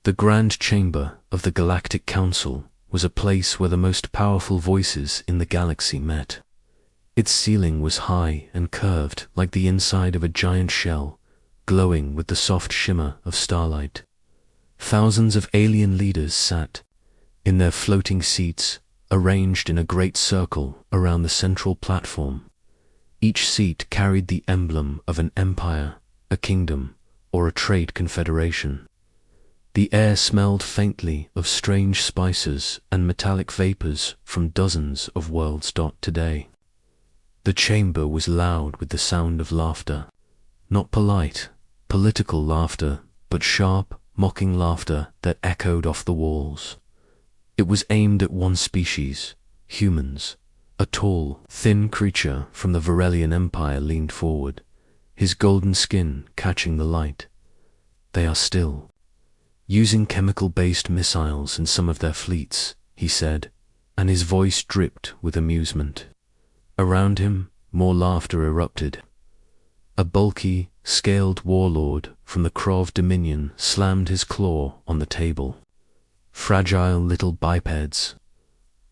The Grand Chamber of the Galactic Council was a place where the most powerful voices in the galaxy met. Its ceiling was high and curved like the inside of a giant shell, glowing with the soft shimmer of starlight. Thousands of alien leaders sat in their floating seats, arranged in a great circle around the central platform. Each seat carried the emblem of an empire, a kingdom, or a trade confederation. The air smelled faintly of strange spices and metallic vapors from dozens of worlds. Today, the chamber was loud with the sound of laughter. Not polite, political laughter, but sharp, mocking laughter that echoed off the walls. It was aimed at one species, humans. A tall, thin creature from the Varelian Empire leaned forward, his golden skin catching the light. "They are still using chemical-based missiles in some of their fleets," he said, and his voice dripped with amusement. Around him, more laughter erupted. A bulky, scaled warlord from the Krov Dominion slammed his claw on the table. "Fragile little bipeds.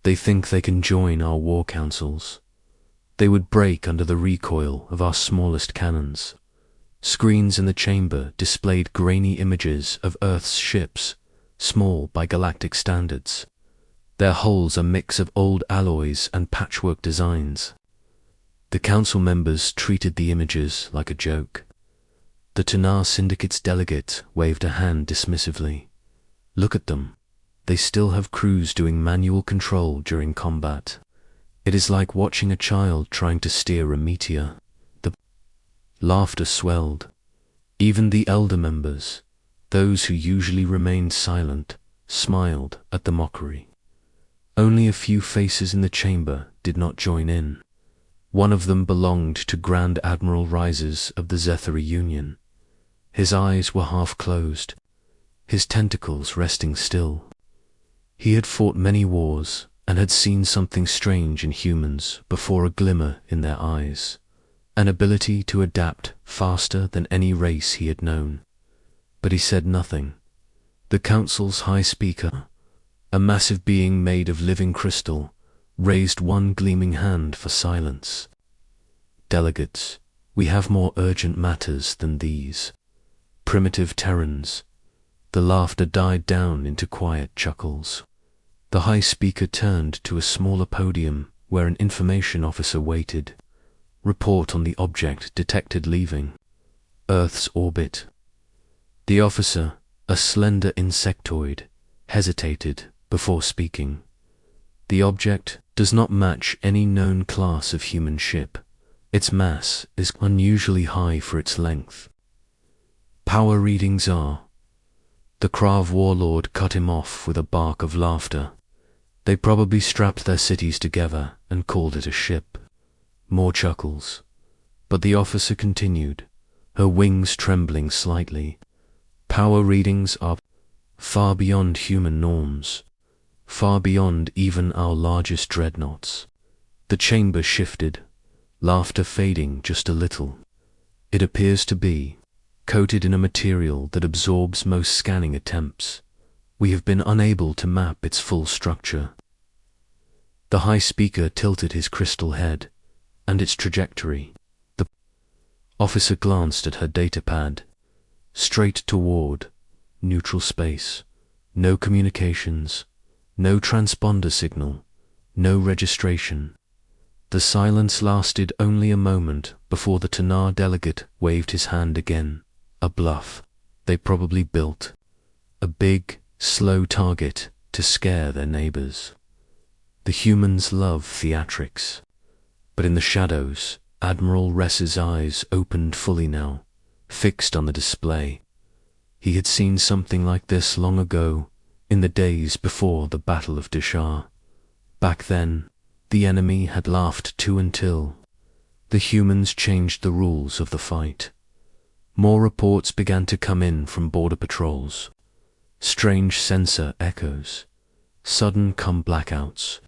They think they can join our war councils. They would break under the recoil of our smallest cannons." Screens in the chamber displayed grainy images of Earth's ships, small by galactic standards. Their hulls a mix of old alloys and patchwork designs. The council members treated the images like a joke. The Tanar Syndicate's delegate waved a hand dismissively. "Look at them. They still have crews doing manual control during combat. It is like watching a child trying to steer a meteor." The laughter swelled. Even the elder members, those who usually remained silent, smiled at the mockery. Only a few faces in the chamber did not join in. One of them belonged to Grand Admiral Rises of the Zethari Union. His eyes were half closed, his tentacles resting still. He had fought many wars and had seen something strange in humans before a glimmer in their eyes, an ability to adapt faster than any race he had known. But he said nothing. The council's high speaker, a massive being made of living crystal, raised one gleaming hand for silence. "Delegates, we have more urgent matters than these. Primitive Terrans." The laughter died down into quiet chuckles. The high speaker turned to a smaller podium where an information officer waited. "Report on the object detected leaving Earth's orbit." The officer, a slender insectoid, hesitated before speaking. "The object does not match any known class of human ship. Its mass is unusually high for its length. Power readings are—" The Krav warlord cut him off with a bark of laughter. "They probably strapped their cities together and called it a ship." More chuckles. But the officer continued, her wings trembling slightly. "Power readings are far beyond human norms, far beyond even our largest dreadnoughts." The chamber shifted, laughter fading just a little. "It appears to be coated in a material that absorbs most scanning attempts. We have been unable to map its full structure." The high speaker tilted his crystal head, and its trajectory. The officer glanced at her datapad. Straight toward neutral space. No communications, no transponder signal, no registration. The silence lasted only a moment before the Tanar delegate waved his hand again. A bluff. They probably built a big, slow target to scare their neighbors. The humans love theatrics. But in the shadows, Admiral Ress's eyes opened fully now, fixed on the display. He had seen something like this long ago, in the days before the Battle of Dishar. Back then, the enemy had laughed too until the humans changed the rules of the fight. More reports began to come in from border patrols. Strange sensor echoes, sudden come blackouts.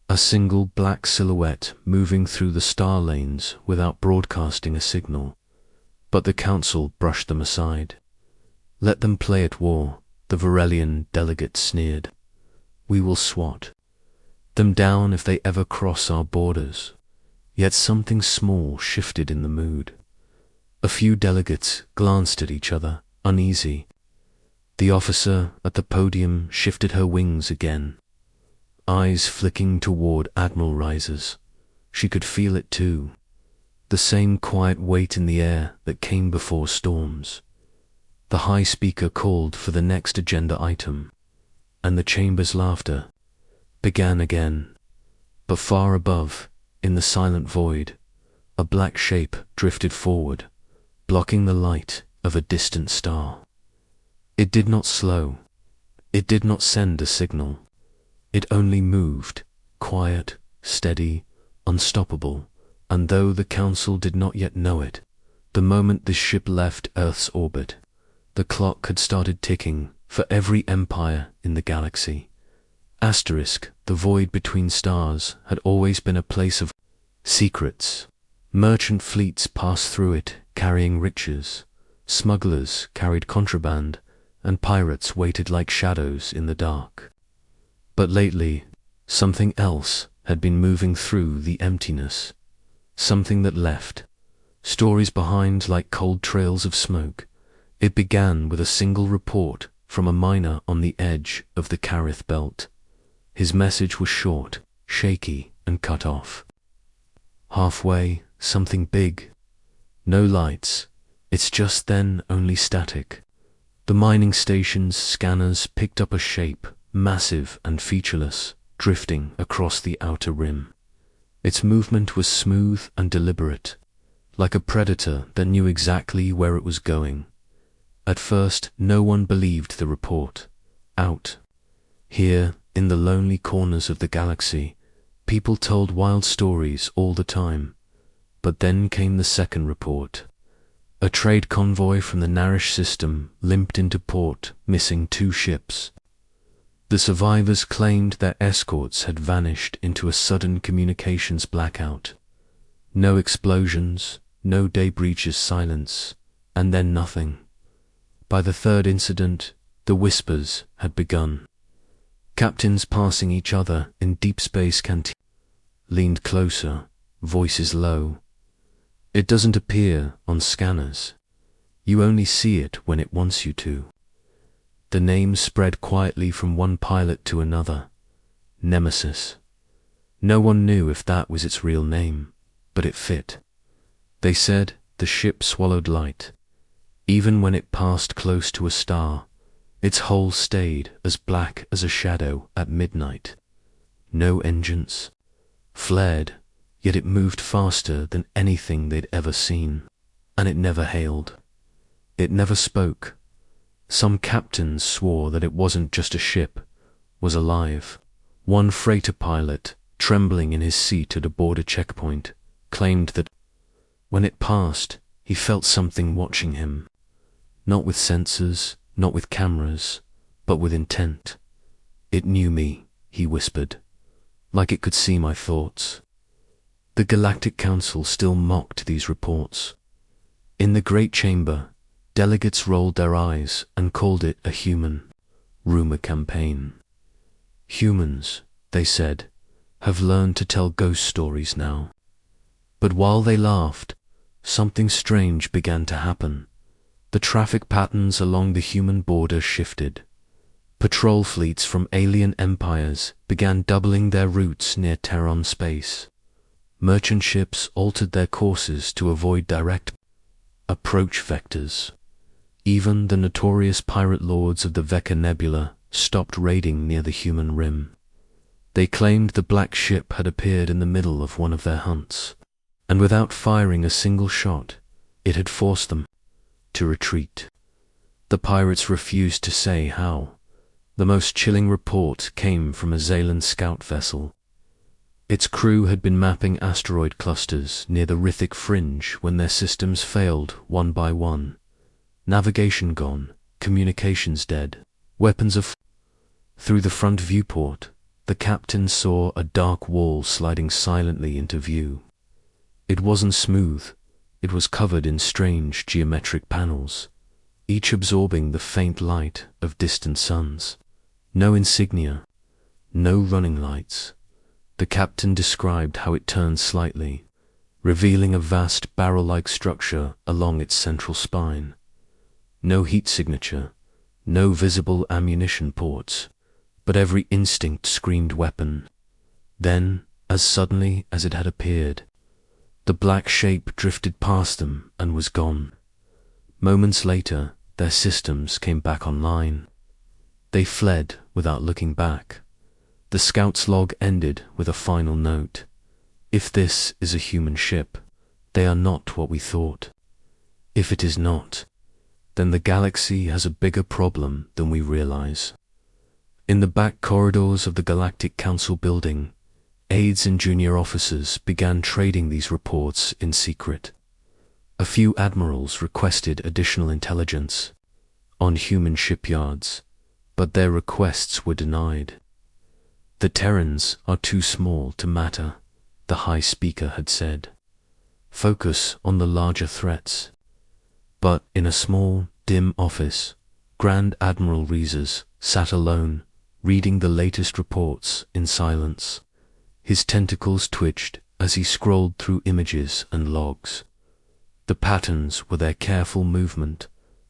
A single black silhouette moving through the star lanes without broadcasting a signal. But the council brushed them aside. "Let them play at war. the Varelian delegate sneered. "We will swat them down if they ever cross our borders." Yet something small shifted in the mood. A few delegates glanced at each other, uneasy. The officer at the podium shifted her wings again, eyes flicking toward Admiral Risers. She could feel it too, the same quiet weight in the air that came before storms. The high speaker called for the next agenda item, and the chamber's laughter began again. But far above, in the silent void, a black shape drifted forward, blocking the light of a distant star. It did not slow. It did not send a signal. It only moved, quiet, steady, unstoppable, and though the Council did not yet know it, the moment this ship left Earth's orbit, the clock had started ticking for every empire in the galaxy. Asterisk, the void between stars had always been a place of secrets. Merchant fleets passed through it carrying riches, smugglers carried contraband, and pirates waited like shadows in the dark. But lately, something else had been moving through the emptiness, something that left stories behind like cold trails of smoke. It began with a single report from a miner on the edge of the Karith belt. His message was short, shaky, and cut off. "Halfway, something big. No lights. It's just then only static." The mining station's scanners picked up a shape, massive and featureless, drifting across the outer rim. Its movement was smooth and deliberate, like a predator that knew exactly where it was going. At first, no one believed the report. Out here, in the lonely corners of the galaxy, people told wild stories all the time. But then came the second report. A trade convoy from the Narish system limped into port, missing 2 ships. The survivors claimed their escorts had vanished into a sudden communications blackout. No explosions, no day breaches, silence, and then nothing. By the third incident, the whispers had begun. Captains passing each other in deep space canteen leaned closer, voices low. "It doesn't appear on scanners. You only see it when it wants you to." The name spread quietly from one pilot to another. Nemesis. No one knew if that was its real name, but it fit. They said the ship swallowed light. Even when it passed close to a star, its hull stayed as black as a shadow at midnight. No engines. Flared, yet it moved faster than anything they'd ever seen. And it never hailed. It never spoke. Some captains swore that it wasn't just a ship, was alive. One freighter pilot, trembling in his seat at a border checkpoint, claimed that when it passed, he felt something watching him. Not with sensors, not with cameras, but with intent. "It knew me," he whispered, "like it could see my thoughts." The Galactic Council still mocked these reports. In the Great Chamber, delegates rolled their eyes and called it a human rumor campaign. "Humans," they said, "have learned to tell ghost stories now." But while they laughed, something strange began to happen. The traffic patterns along the human border shifted. Patrol fleets from alien empires began doubling their routes near Terran space. Merchant ships altered their courses to avoid direct approach vectors. Even the notorious pirate lords of the Vecca Nebula stopped raiding near the human rim. They claimed the black ship had appeared in the middle of one of their hunts, and without firing a single shot, it had forced them to retreat. The pirates refused to say how. The most chilling report came from a Zalan scout vessel. Its crew had been mapping asteroid clusters near the Rithic fringe when their systems failed one by one. Navigation gone, communications dead, weapons Through the front viewport, the captain saw a dark wall sliding silently into view. It wasn't smooth. It was covered in strange geometric panels. each absorbing the faint light of distant suns. No insignia, no running lights. The captain described how it turned slightly, revealing a vast barrel-like structure along its central spine. No heat signature, no visible ammunition ports, but every instinct screamed weapon. Then, as suddenly as it had appeared, the black shape drifted past them and was gone. Moments later, their systems came back online. They fled without looking back. The scout's log ended with a final note. If this is a human ship, they are not what we thought. If it is not, then the galaxy has a bigger problem than we realize. In the back corridors of the Galactic Council building, aides and junior officers began trading these reports in secret. A few admirals requested additional intelligence on human shipyards, but their requests were denied. The Terrans are too small to matter, the High Speaker had said. Focus on the larger threats. But in a small, dim office, Grand Admiral Reesers sat alone, reading the latest reports in silence. His tentacles twitched as he scrolled through images and logs. The patterns were their careful movement,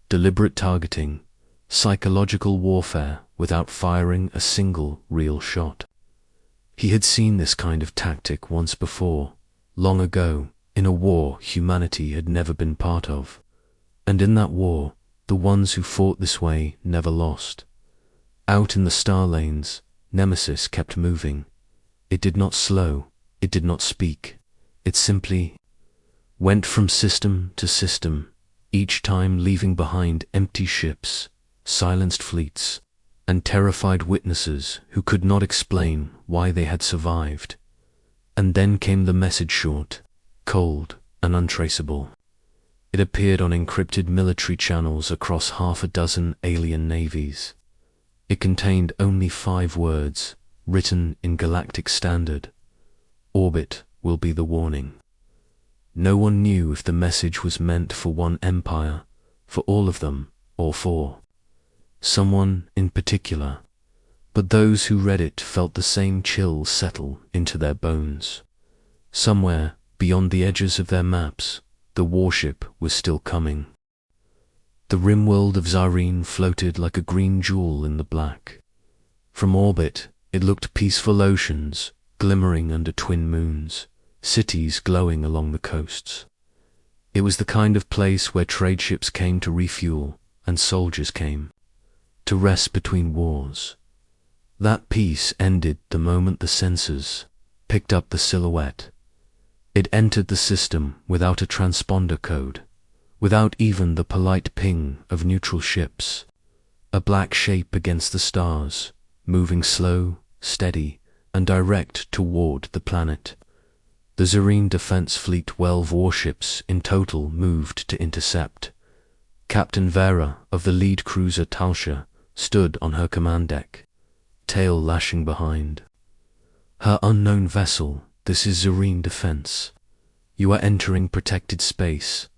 deliberate targeting, psychological warfare without firing a single real shot. He had seen this kind of tactic once before, long ago, in a war humanity had never been part of. And in that war, the ones who fought this way never lost. Out in the star lanes, Nemesis kept moving. It did not slow, it did not speak. It simply went from system to system, each time leaving behind empty ships, silenced fleets, and terrified witnesses who could not explain why they had survived. And then came the message short, cold and untraceable. It appeared on encrypted military channels across half a dozen alien navies. It contained only 5 words, written in Galactic Standard. Orbit will be the warning. No one knew if the message was meant for one empire, for all of them, or for someone in particular. But those who read it felt the same chill settle into their bones. Somewhere, beyond the edges of their maps, the warship was still coming. The rim-world of Zareen floated like a green jewel in the black. From orbit, it looked peaceful oceans, glimmering under twin moons, cities glowing along the coasts. It was the kind of place where trade ships came to refuel, and soldiers came to rest between wars. That peace ended the moment the sensors picked up the silhouette. It entered the system without a transponder code, without even the polite ping of neutral ships. A black shape against the stars, moving slow, steady, and direct toward the planet. The Zareen Defense Fleet 12 warships in total moved to intercept. Captain Vera of the lead cruiser Talsha stood on her command deck, tail lashing behind. Her unknown vessel, this is Zareen Defense. You are entering protected space.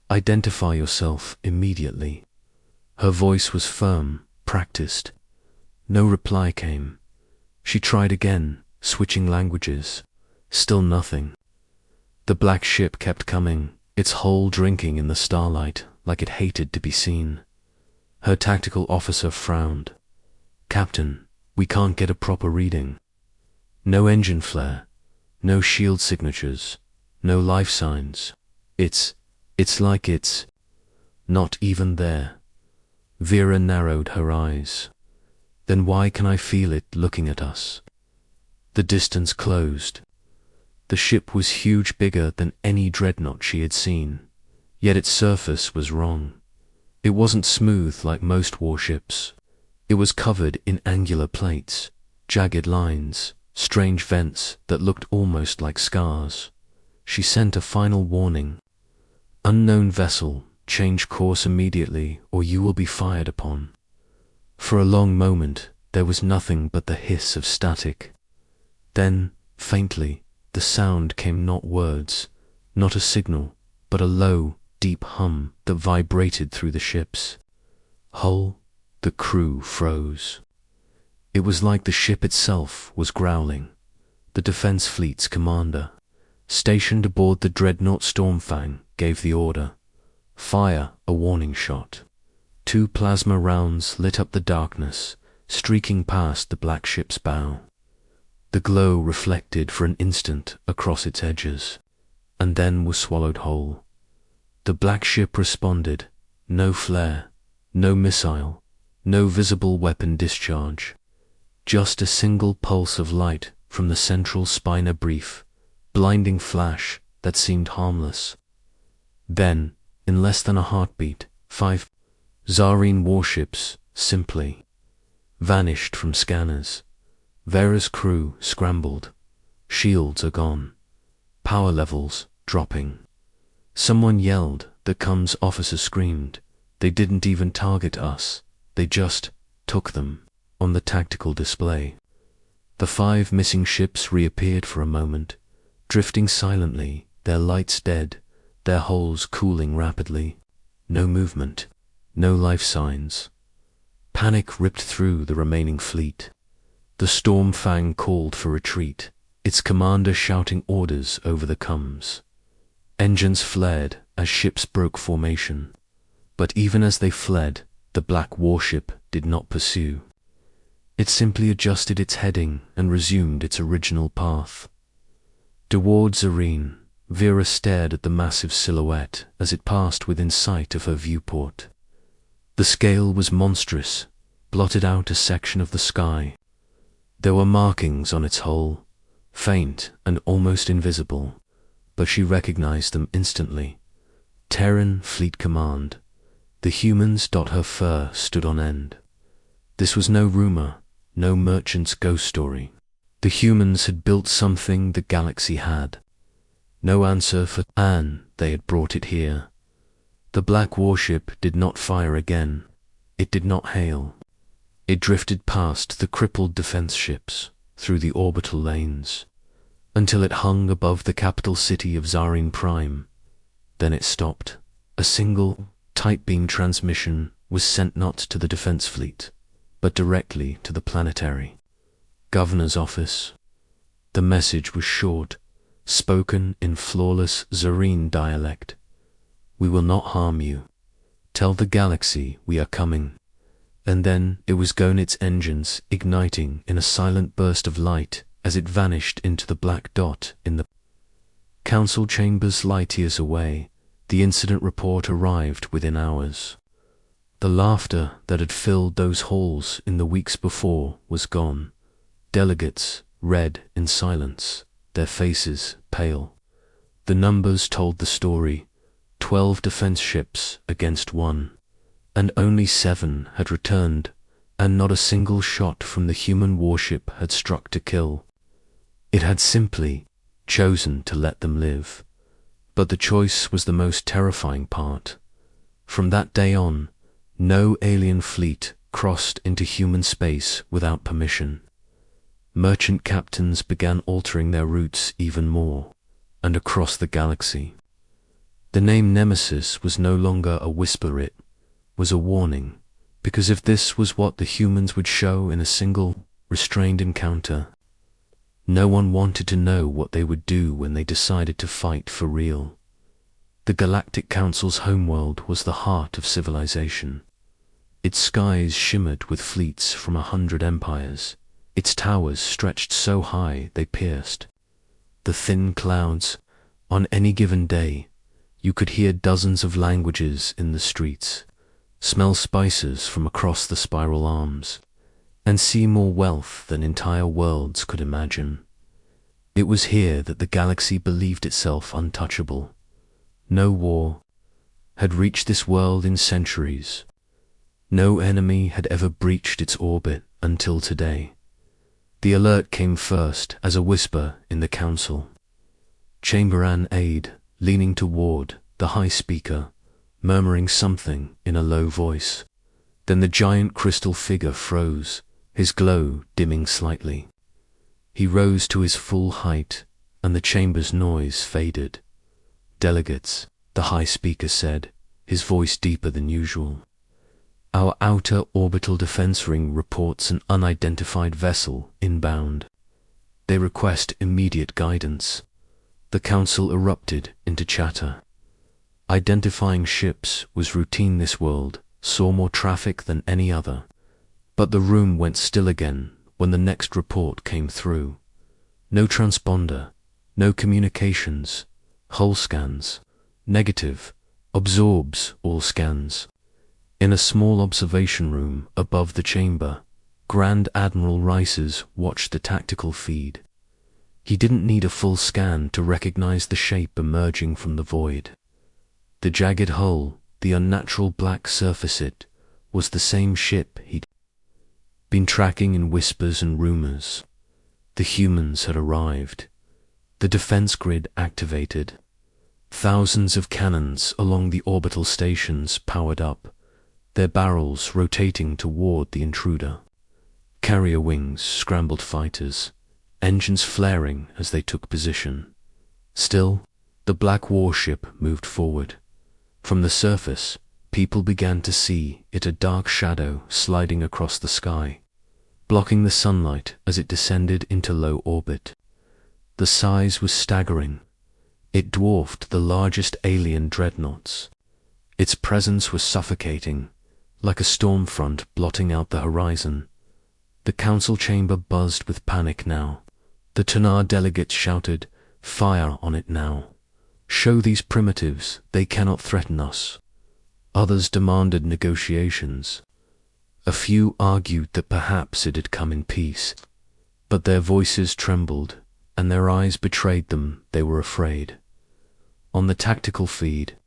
Identify yourself immediately. Her voice was firm, practiced. No reply came. She tried again, switching languages. Still nothing. The black ship kept coming, its hull drinking in the starlight like it hated to be seen. Her tactical officer frowned. Captain, we can't get a proper reading. No engine flare, no shield signatures, no life signs. It's like it's not even there. Vera narrowed her eyes. Then why can I feel it looking at us? The distance closed. The ship was huge, bigger than any dreadnought she had seen, yet its surface was wrong. It wasn't smooth like most warships. It was covered in angular plates, jagged lines, strange vents that looked almost like scars. She sent a final warning. Unknown vessel, change course immediately or you will be fired upon. For a long moment, there was nothing but the hiss of static. Then, faintly, the sound came, not words, not a signal, but a low, deep hum that vibrated through the ships. Hull, the crew froze. It was like the ship itself was growling. The Defense Fleet's commander, stationed aboard the dreadnought Stormfang, gave the order. Fire, a warning shot. 2 plasma rounds lit up the darkness, streaking past the black ship's bow. The glow reflected for an instant across its edges, and then was swallowed whole. The black ship responded. No flare, no missile, no visible weapon discharge. Just a single pulse of light from the central spina brief, blinding flash that seemed harmless. Then, in less than a heartbeat, 5 Zarine warships simply vanished from scanners. Vera's crew scrambled. Shields are gone. Power levels dropping. Someone yelled. The comms officer screamed. They didn't even target us. They just took them on the tactical display. The 5 missing ships reappeared for a moment, drifting silently, their lights dead, their hulls cooling rapidly. No movement, no life signs. Panic ripped through the remaining fleet. The Stormfang called for retreat, its commander shouting orders over the comms. Engines flared as ships broke formation. But even as they fled, the black warship did not pursue. It simply adjusted its heading and resumed its original path. Toward Zarine, Vera stared at the massive silhouette as it passed within sight of her viewport. The scale was monstrous, blotted out a section of the sky. There were markings on its hull, faint and almost invisible, but she recognized them instantly. Terran Fleet Command. The humans. Her fur stood on end. This was no rumor, no merchant's ghost story. The humans had built something the galaxy had. No answer for Anne, they had brought it here. The black warship did not fire again. It did not hail. It drifted past the crippled defense ships, through the orbital lanes, until it hung above the capital city of Zarine Prime. Then it stopped. A single, tight beam transmission was sent not to the defense fleet, but directly to the planetary governor's office. The message was short, spoken in flawless Zarine dialect. We will not harm you. Tell the galaxy we are coming. And then it was gone, its engines igniting in a silent burst of light as it vanished into the black dot in the council chambers light years away. The incident report arrived within hours. The laughter that had filled those halls in the weeks before was gone. Delegates read in silence, their faces pale. The numbers told the story. 12 defense ships against 1, and only 7 had returned, and not a single shot from the human warship had struck to kill. It had simply chosen to let them live. But the choice was the most terrifying part. From that day on, no alien fleet crossed into human space without permission. Merchant captains began altering their routes even more, and across the galaxy. The name Nemesis was no longer a whisper, it was a warning, because if this was what the humans would show in a single, restrained encounter, no one wanted to know what they would do when they decided to fight for real. The Galactic Council's homeworld was the heart of civilization. Its skies shimmered with fleets from 100 empires. Its towers stretched so high they pierced the thin clouds. On any given day, you could hear dozens of languages in the streets, smell spices from across the spiral arms, and see more wealth than entire worlds could imagine. It was here that the galaxy believed itself untouchable. No war had reached this world in centuries. No enemy had ever breached its orbit until today. The alert came first as a whisper in the council. Chamberan aide, leaning toward the high speaker, murmuring something in a low voice. Then the giant crystal figure froze, his glow dimming slightly. He rose to his full height, and the chamber's noise faded. Delegates, the high speaker said, his voice deeper than usual. Our outer orbital defense ring reports an unidentified vessel inbound. They request immediate guidance. The council erupted into chatter. Identifying ships was routine this world, saw more traffic than any other. But the room went still again when the next report came through. No transponder, no communications, hull scans, negative, absorbs all scans. In a small observation room above the chamber, Grand Admiral Rices watched the tactical feed. He didn't need a full scan to recognize the shape emerging from the void. The jagged hull, the unnatural black surface, it was the same ship he'd been tracking in whispers and rumors. The humans had arrived. The defense grid activated. Thousands of cannons along the orbital stations powered up, their barrels rotating toward the intruder. Carrier wings scrambled fighters, engines flaring as they took position. Still, the black warship moved forward. From the surface, people began to see it, a dark shadow sliding across the sky, blocking the sunlight as it descended into low orbit. The size was staggering. It dwarfed the largest alien dreadnoughts. Its presence was suffocating, like a storm front blotting out the horizon. The council chamber buzzed with panic now. The Tanar delegates shouted, "Fire on it now. Show these primitives they cannot threaten us." Others demanded negotiations. A few argued that perhaps it had come in peace, but their voices trembled, and their eyes betrayed them they were afraid. On the tactical feed,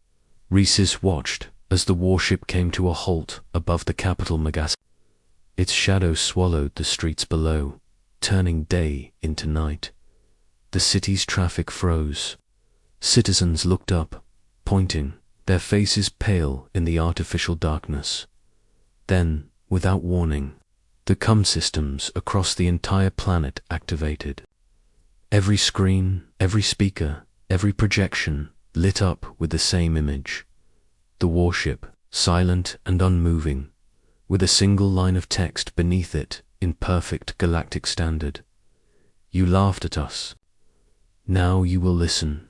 Rhesus watched as the warship came to a halt above the capital Magas. Its shadow swallowed the streets below, turning day into night. The city's traffic froze. Citizens looked up, pointing, their faces pale in the artificial darkness. Then, without warning, the comm systems across the entire planet activated. Every screen, every speaker, every projection lit up with the same image. The warship, silent and unmoving, with a single line of text beneath it in perfect galactic standard. "You laughed at us. Now you will listen."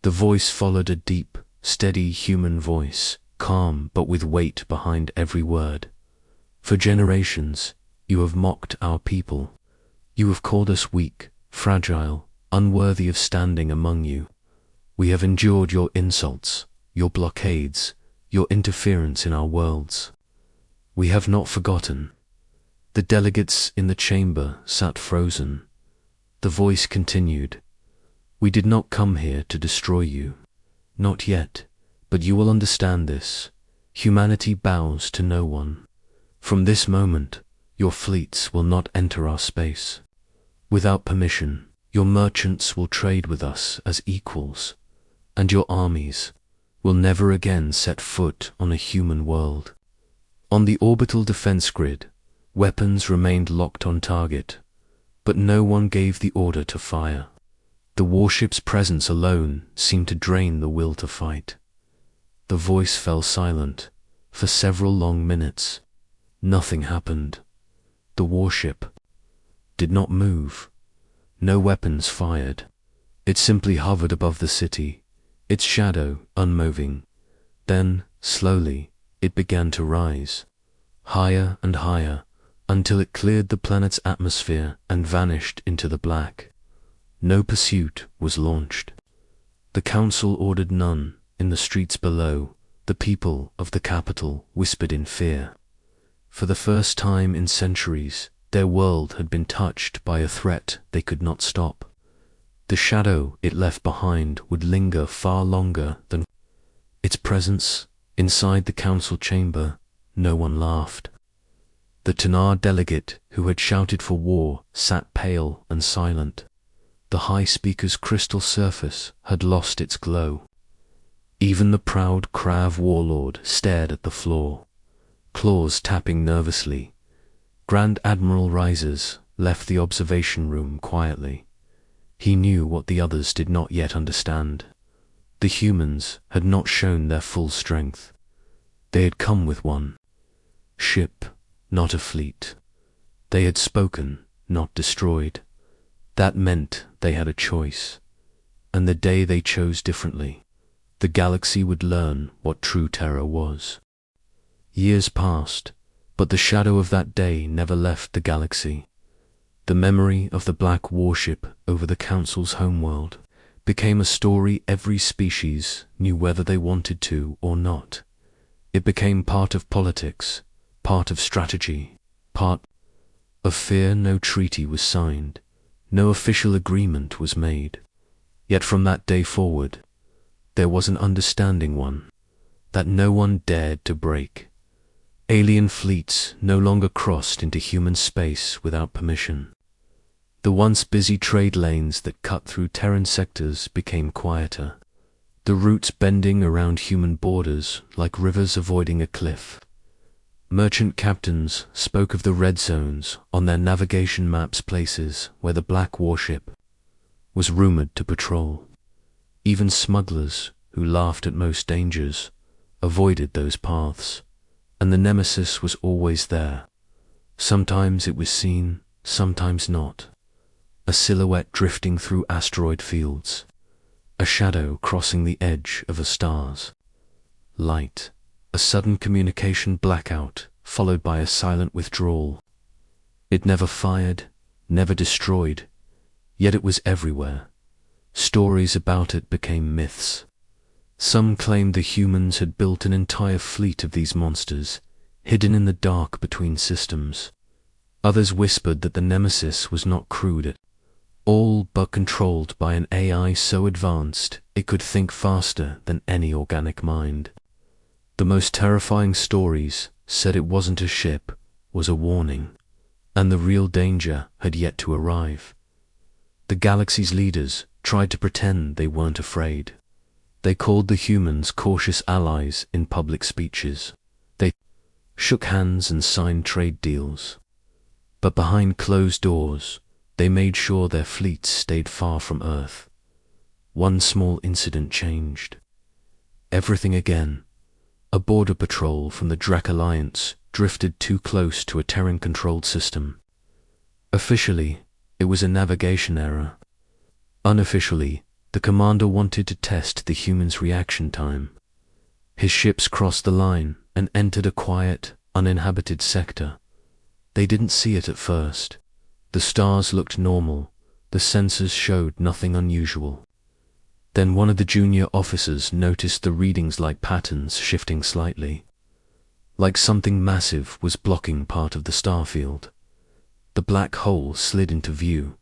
The voice followed a deep, steady human voice, calm but with weight behind every word. "For generations, you have mocked our people. You have called us weak, fragile, unworthy of standing among you. We have endured your insults, your blockades, your interference in our worlds. We have not forgotten." The delegates in the chamber sat frozen. The voice continued, "We did not come here to destroy you. Not yet, but you will understand this. Humanity bows to no one. From this moment, your fleets will not enter our space. Without permission, your merchants will trade with us as equals, and your armies will never again set foot on a human world." On the orbital defense grid, weapons remained locked on target, but no one gave the order to fire. The warship's presence alone seemed to drain the will to fight. The voice fell silent. For several long minutes, nothing happened. The warship did not move. No weapons fired. It simply hovered above the city, its shadow unmoving. Then, slowly, it began to rise, higher and higher, until it cleared the planet's atmosphere and vanished into the black. No pursuit was launched. The council ordered none. In the streets below, the people of the capital whispered in fear. For the first time in centuries, their world had been touched by a threat they could not stop. The shadow it left behind would linger far longer than its presence. Inside the council chamber, no one laughed. The Tanar delegate who had shouted for war sat pale and silent. The high speaker's crystal surface had lost its glow. Even the proud Krav warlord stared at the floor, claws tapping nervously. Grand Admiral Rises left the observation room quietly. He knew what the others did not yet understand. The humans had not shown their full strength. They had come with one. Ship, not a fleet. They had spoken, not destroyed. That meant they had a choice. And the day they chose differently, the galaxy would learn what true terror was. Years passed, but the shadow of that day never left the galaxy. The memory of the black warship over the Council's homeworld became a story every species knew whether they wanted to or not. It became part of politics, part of strategy, part of fear. No treaty was signed, no official agreement was made. Yet from that day forward, there was an understanding one that no one dared to break. Alien fleets no longer crossed into human space without permission. The once busy trade lanes that cut through Terran sectors became quieter, the routes bending around human borders like rivers avoiding a cliff. Merchant captains spoke of the red zones on their navigation maps, places where the black warship was rumored to patrol. Even smugglers, who laughed at most dangers, avoided those paths, and the nemesis was always there. Sometimes it was seen, sometimes not. A silhouette drifting through asteroid fields, a shadow crossing the edge of a star's light, a sudden communication blackout followed by a silent withdrawal. It never fired, never destroyed, yet it was everywhere. Stories about it became myths. Some claimed the humans had built an entire fleet of these monsters, hidden in the dark between systems. Others whispered that the nemesis was not crewed at all, but controlled by an AI so advanced it could think faster than any organic mind. The most terrifying stories said it wasn't a ship, was a warning, and the real danger had yet to arrive. The galaxy's leaders tried to pretend they weren't afraid. They called the humans cautious allies in public speeches. They shook hands and signed trade deals. But behind closed doors, they made sure their fleets stayed far from Earth. One small incident changed everything again. A border patrol from the Drac Alliance drifted too close to a Terran-controlled system. Officially, it was a navigation error. Unofficially, the commander wanted to test the humans' reaction time. His ships crossed the line and entered a quiet, uninhabited sector. They didn't see it at first. The stars looked normal, the sensors showed nothing unusual. Then one of the junior officers noticed the readings like patterns shifting slightly, like something massive was blocking part of the starfield. The black hole slid into view.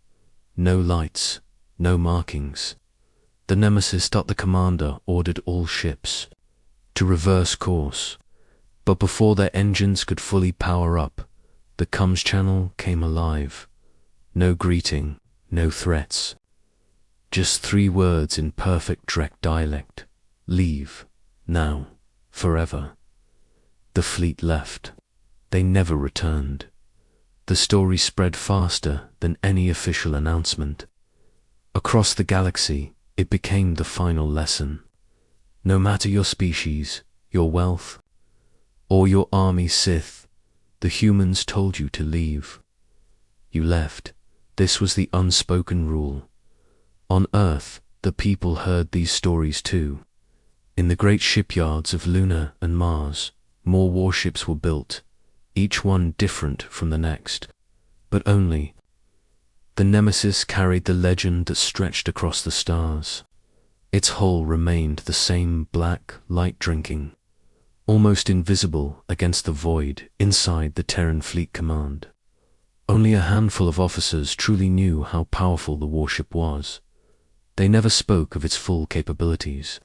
No lights, no markings. The nemesis. The commander ordered all ships to reverse course, but before their engines could fully power up, the comms channel came alive. No greeting, no threats. Just 3 words in perfect Drek dialect. Leave. Now. Forever. The fleet left. They never returned. The story spread faster than any official announcement. Across the galaxy, it became the final lesson. No matter your species, your wealth, or your army Sith, the humans told you to leave. You left. This was the unspoken rule. On Earth, the people heard these stories too. In the great shipyards of Luna and Mars, more warships were built, each one different from the next. But only the Nemesis carried the legend that stretched across the stars. Its hull remained the same black, light-drinking, almost invisible against the void inside the Terran Fleet Command. Only a handful of officers truly knew how powerful the warship was. They never spoke of its full capabilities,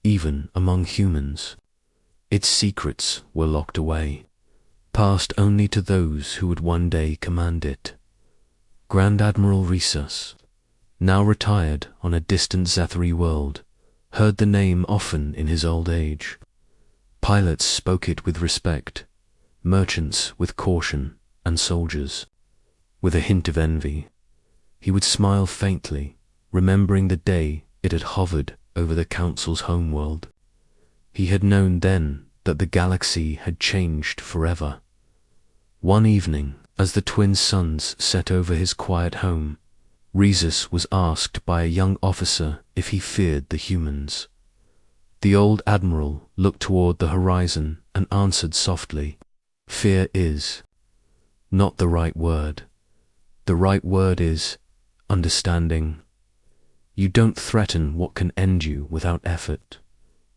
even among humans. Its secrets were locked away, passed only to those who would one day command it. Grand Admiral Rhesus, now retired on a distant Zathari world, heard the name often in his old age. Pilots spoke it with respect, merchants with caution, and soldiers with a hint of envy. He would smile faintly, remembering the day it had hovered over the Council's homeworld. He had known then that the galaxy had changed forever. One evening, as the twin suns set over his quiet home, Rhesus was asked by a young officer if he feared the humans. The old admiral looked toward the horizon and answered softly, "Fear is not the right word. The right word is understanding. You don't threaten what can end you without effort.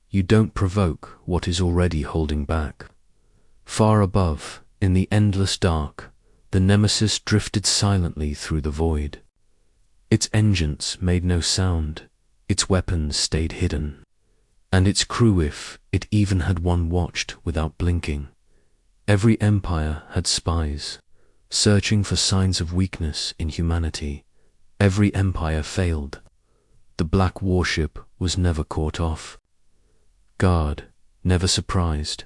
You don't provoke what is already holding back." Far above, in the endless dark, the Nemesis drifted silently through the void. Its engines made no sound, its weapons stayed hidden, and its crew, if it even had one, watched without blinking. Every empire had spies, searching for signs of weakness in humanity. Every empire failed. The black warship was never caught off guard, never surprised,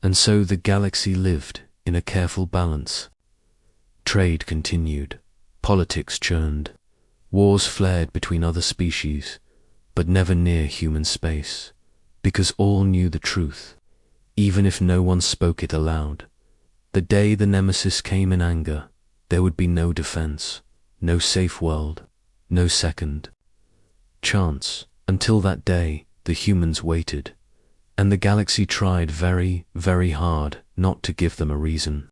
and so the galaxy lived in a careful balance. Trade continued, politics churned, wars flared between other species, but never near human space, because all knew the truth, even if no one spoke it aloud. The day the Nemesis came in anger, there would be no defense, no safe world, no second chance. Until that day, the humans waited, and the galaxy tried very, very hard not to give them a reason.